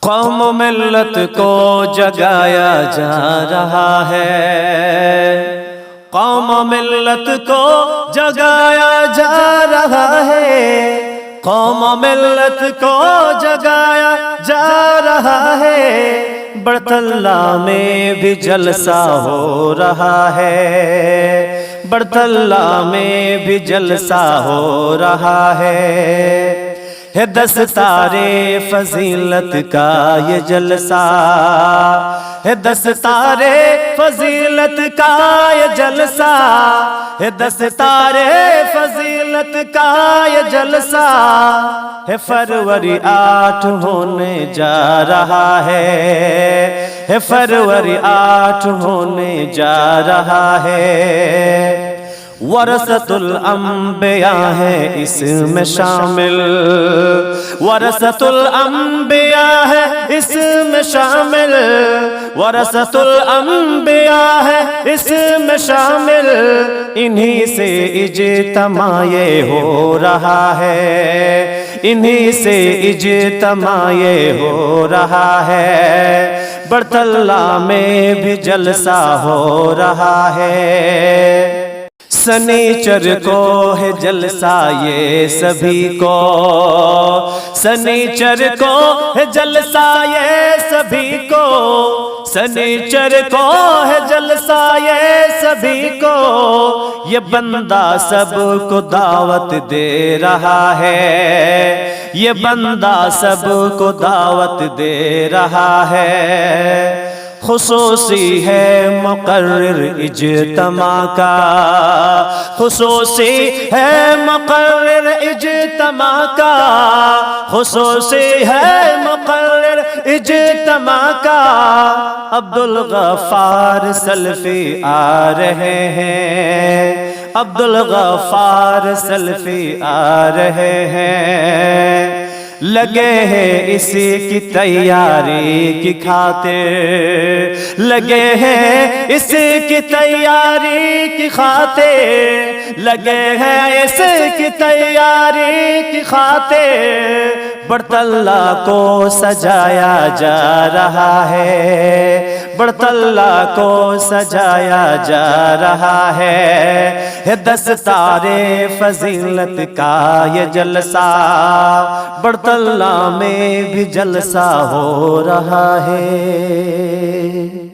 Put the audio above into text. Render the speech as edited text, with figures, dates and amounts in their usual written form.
قوم و ملت کو جگایا جا رہا ہے، قوم و ملت کو جگایا جا رہا ہے، قوم و ملت کو جگایا جا رہا ہے، برطلہ میں بھی جلسہ ہو رہا ہے، برطلہ میں بھی جلسہ ہو رہا ہے دستار فضیلت کا یہ جلسہ ہے، دستار فضیلت کا یہ جلسہ ہے، دستار فضیلت کا یہ جلسہ ہے، فروری 8 ہونے جا رہا ہے، فروری 8 ہونے جا رہا ہے، ورثۃ الانبیاء ہے اس میں شامل، ورثۃ الانبیاء ہے اس میں شامل، ورثۃ الانبیاء ہے اس میں شامل، انہی سے اجتماع یہ ہو رہا ہے، انہی سے اجتماع یہ ہو رہا ہے، برطلہ میں بھی جلسہ ہو رہا ہے، سنیچر کو ہے جلسہ یہ سبھی کو، سنیچر کو ہے جلسہ یہ سبھی کو، سنیچر کو ہے جلسہ یہ سبھی کو، یہ بندہ سب کو دعوت دے رہا ہے، یہ بندہ سب کو دعوت دے رہا ہے، خصوصی ہے مقرر اجتماع کا، خصوصی ہے مقرر اجتماع کا، خصوصی ہے مقرر اجتماع کا، عبدالغفار سلفی آ رہے ہیں، عبدالغفار سلفی آ رہے ہیں، لگے ہیں اسی کی تیاری کی خاطر، لگے ہیں اسی کی تیاری کی خاطر، لگے ہیں اسی کی تیاری کی خاطر، برطلہ کو سجایا جا رہا ہے، برطلہ کو سجایا جا رہا ہے، دستار فضیلت کا یہ جلسہ، برطلہ میں بھی جلسہ ہو رہا ہے۔